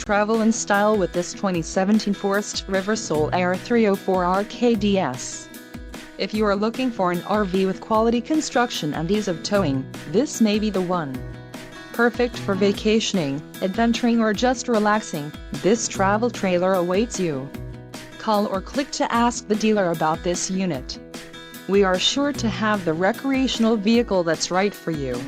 travel in style with this 2017 Forest River SolAire 304RKDS. If you are looking for an RV with quality construction and ease of towing, this may be the one. Perfect for vacationing, adventuring or just relaxing, this travel trailer awaits you. Call or click to ask the dealer about this unit. We are sure to have the recreational vehicle that's right for you.